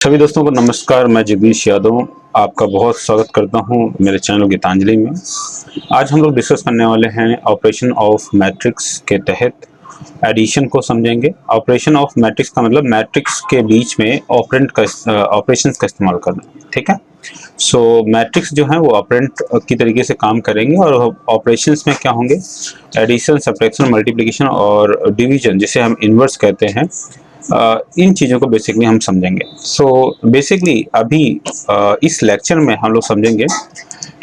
सभी दोस्तों को नमस्कार। मैं जगदीश यादव आपका बहुत स्वागत करता हूं मेरे चैनल गीतांजलि में। आज हम लोग डिस्कस करने वाले हैं ऑपरेशन ऑफ मैट्रिक्स के तहत एडिशन को समझेंगे। ऑपरेशन ऑफ मैट्रिक्स का मतलब मैट्रिक्स के बीच में ऑपरेंट का ऑपरेशंस का इस्तेमाल करना, ठीक है। सो मैट्रिक्स जो है वो ऑपरेंट की तरीके से काम करेंगे और ऑपरेशंस में क्या होंगे, एडिशन, सब्ट्रैक्शन, मल्टीप्लिकेशन और डिवीजन, जिसे हम इन्वर्स कहते हैं। इन चीज़ों को बेसिकली हम समझेंगे। सो बेसिकली अभी इस लेक्चर में हम लोग समझेंगे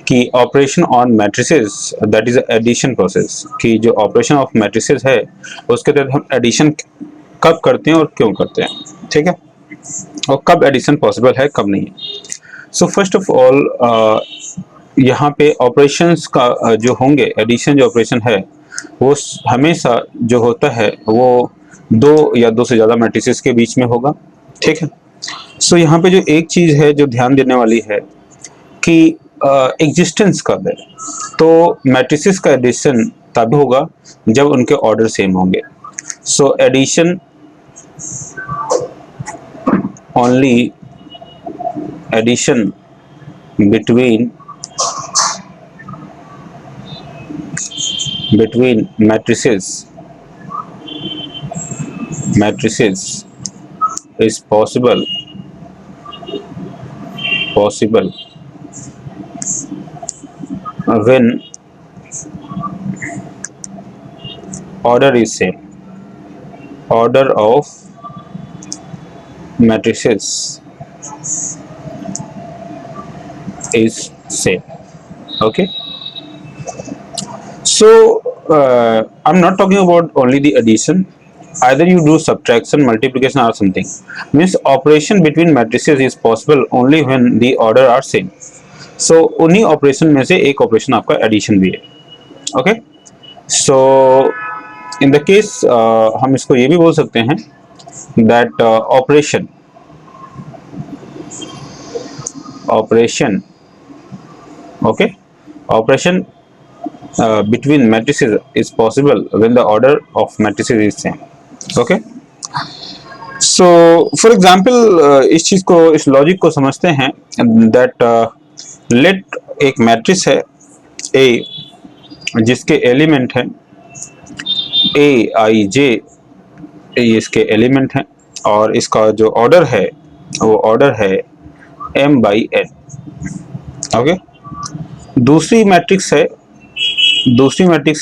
कि operation on matrices, that is addition process, कि जो ऑपरेशन ऑफ मैट्रिसेस है उसके तहत हम एडिशन कब करते हैं और क्यों करते हैं, ठीक है, और कब एडिशन पॉसिबल है कब नहीं है। सो फर्स्ट ऑफ ऑल यहाँ पे ऑपरेशंस का जो होंगे, एडिशन जो ऑपरेशन है वो हमेशा जो होता है वो दो या दो से ज़्यादा मैट्रिसेस के बीच में होगा, ठीक है। सो यहाँ पे जो एक चीज़ है जो ध्यान देने वाली है कि एग्जिस्टेंस कब है, तो मैट्रिसेस का एडिशन तब होगा जब उनके ऑर्डर सेम होंगे। So addition only addition between matrices is possible when order is same. Order of matrices is same. Okay, so I'm not talking about only the addition. Either you do subtraction, multiplication or something. Means operation between matrices is possible only when the order are same. So उन्हीं operation में से एक operation आपका addition भी है। Okay, so in the case हम इसको ये भी बोल सकते हैं that operation okay, operation between matrices is possible when the order of matrices is same. Okay, so for example इस चीज को, इस लॉजिक को समझते हैं that let एक मैट्रिक्स है A जिसके एलिमेंट हैं A I J, इसके एलिमेंट हैं और इसका जो ऑर्डर है वो ऑर्डर है M by N। ओके, दूसरी मैट्रिक्स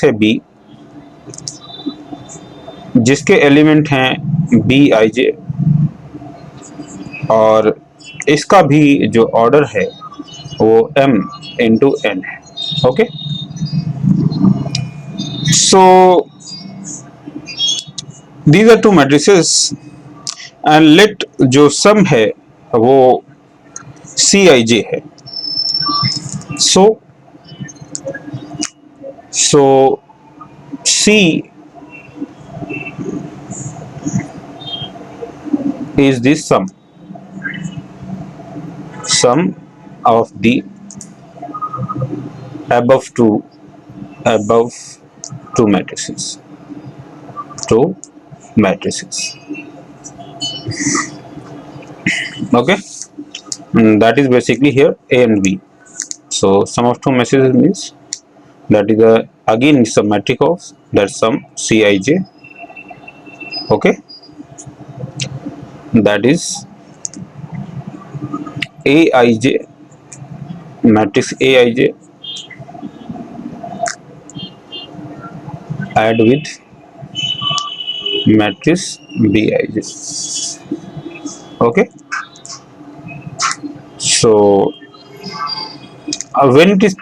है B जिसके एलिमेंट हैं B I J और इसका भी जो ऑर्डर है वो M into N है। Okay, so these are two matrices and let जो सम है वो Cij है। So C is the sum of the above two matrices. Okay, that is basically here A and B. So sum of two matrices means that is again is a matrix of that sum Cij. Okay, that is Aij, matrix Aij add with matrix Bij. Okay, so when it is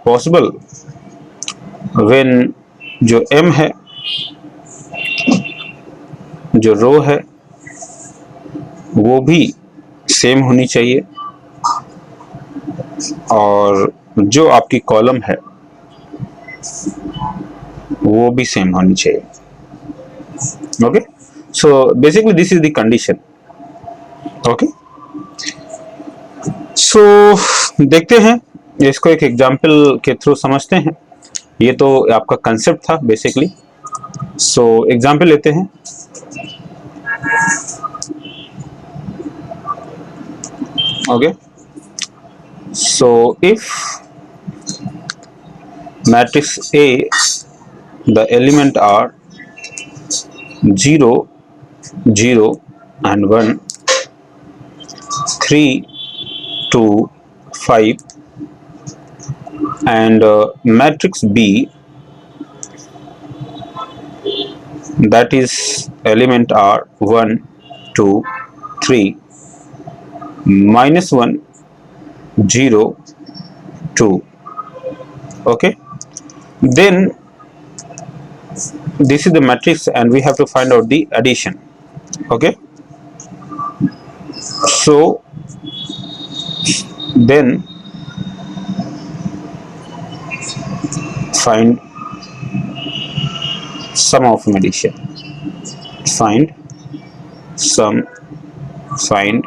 possible when जो M है, जो रो है वो भी same होनी चाहिए और जो आपकी कॉलम है वो भी सेम होनी चाहिए। Okay, so basically this is the condition. Okay, so देखते हैं इसको एक एग्जाम्पल के थ्रू समझते हैं। ये तो आपका कंसेप्ट था बेसिकली। सो एग्जाम्पल लेते हैं। Okay, so if matrix A, the element are 0 0 and 1, 3 2 5, and matrix B, that is element are 1 2 3, -1 0 2. Okay, then this is the matrix and we have to find out the addition. Okay, so then find sum of addition. Find sum, find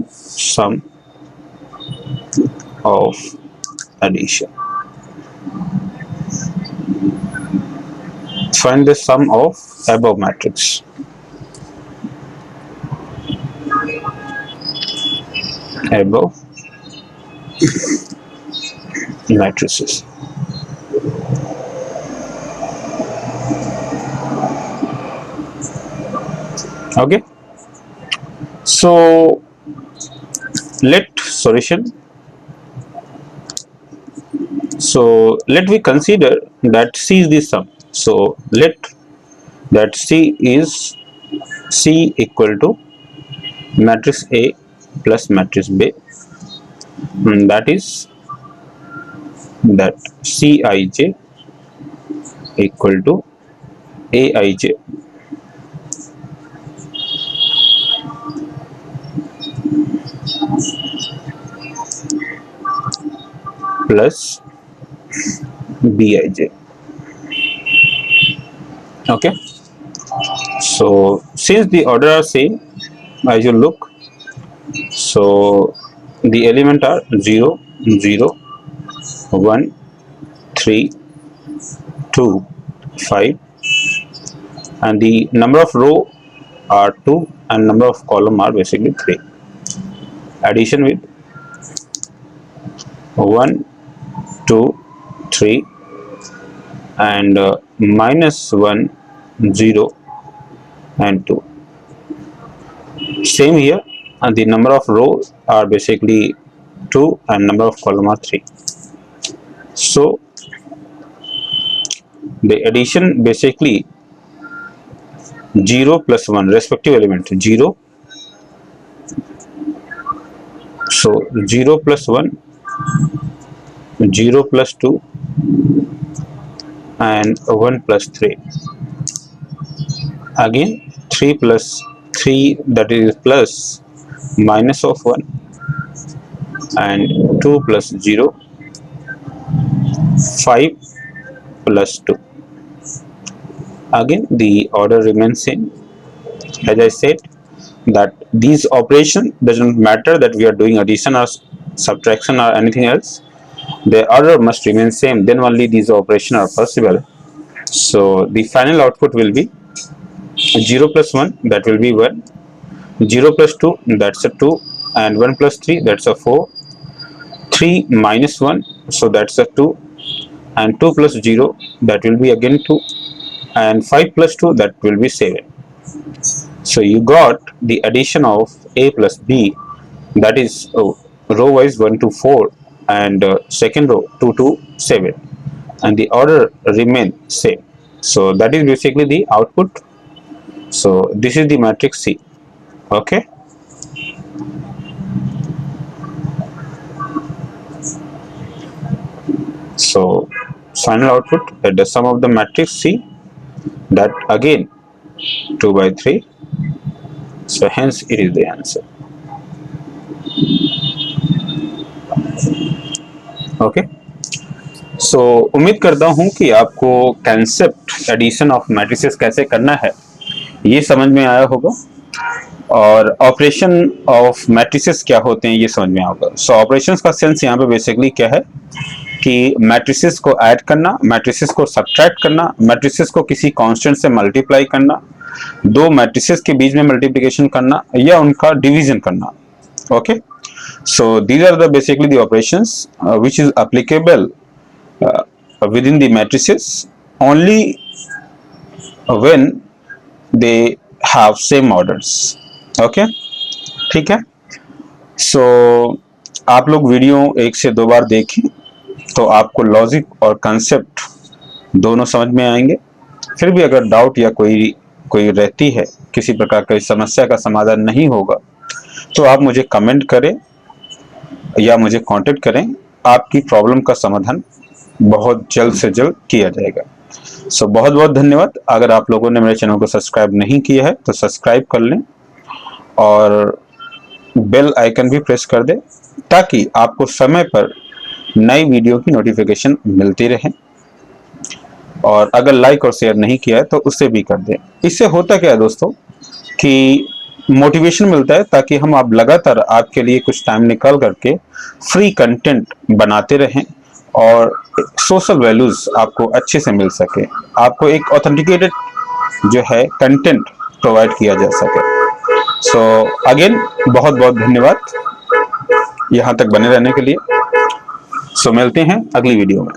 sum of addition. Find the sum of above matrix. Above matrices. Okay, so let solution. So let we consider that C is the sum. So let that C is C equal to matrix A plus matrix B, that is that Cij equal to Aij plus Bij. Okay, so since the order are same, as you look, so the element are 0 0 1 3 2 5, and the number of row are 2 and number of column are basically 3. Addition with 1 2 3 and -1 0 and 2. Same here, and the number of rows are basically 2 and number of column are 3. So the addition basically 0 plus 1 respective element 0, so 0 plus 1, 0 plus 2 and 1 plus 3, again 3 plus 3, that is plus minus of 1, and 2 plus 0, 5 plus 2. Again the order remains same. As I said that these operation doesn't matter that we are doing addition or subtraction or anything else, the order must remain same, then only these operations are possible. So the final output will be 0 plus 1, that will be 1, 0 plus 2, that's a 2, and 1 plus 3, that's a 4, 3 minus 1, so that's a 2, and 2 plus 0, that will be again 2, and 5 plus 2, that will be 7. So you got the addition of A plus B, that is row wise 1 to 4 and second row 2 to 7, and the order remain same. So that is basically the output. So this is the matrix C. Okay, so final output at the sum of the matrix C, that again 2 by 3, so hence it is the answer. Okay, so उम्मीद करता हूं कि आपको concept addition of matrices कैसे करना है ये समझ में आया होगा, और ऑपरेशन ऑफ मैट्रिसेस क्या होते हैं ये समझ में आएगा. सो ऑपरेशंस का सेंस यहाँ पे बेसिकली क्या है कि मैट्रिसेस को ऐड करना, मैट्रिसेस को सब्ट्रैक्ट करना, मैट्रिसेस को किसी कांस्टेंट से मल्टीप्लाई करना, दो मैट्रिसेस के बीच में मल्टीप्लिकेशन करना या उनका डिवीजन करना। Okay, so these are the basically the operations which is applicable within the matrices only when they have same orders. Okay, ठीक है। so आप लोग वीडियो एक से दो बार देखें तो आपको लॉजिक और कंसेप्ट दोनों समझ में आएंगे। फिर भी अगर डाउट या कोई रहती है, किसी प्रकार की समस्या का समाधान नहीं होगा, तो आप मुझे कमेंट करें या मुझे कांटेक्ट करें। आपकी प्रॉब्लम का समाधान बहुत जल्द से जल्द किया जाएगा। सो बहुत बहुत धन्यवाद। अगर आप लोगों ने मेरे चैनल को सब्सक्राइब नहीं किया है तो सब्सक्राइब कर लें और बेल आइकन भी प्रेस कर दें ताकि आपको समय पर नई वीडियो की नोटिफिकेशन मिलती रहे। और अगर लाइक और शेयर नहीं किया है तो उससे भी कर दें। इससे होता क्या है दोस्तों कि मोटिवेशन मिलता है ताकि हम आप लगातार आपके लिए कुछ टाइम निकाल करके फ्री कंटेंट बनाते रहें और सोशल वैल्यूज आपको अच्छे से मिल सके, आपको एक ऑथेंटिकेटेड जो है कंटेंट प्रोवाइड किया जा सके। सो अगेन बहुत बहुत धन्यवाद यहाँ तक बने रहने के लिए। सो मिलते हैं अगली वीडियो में।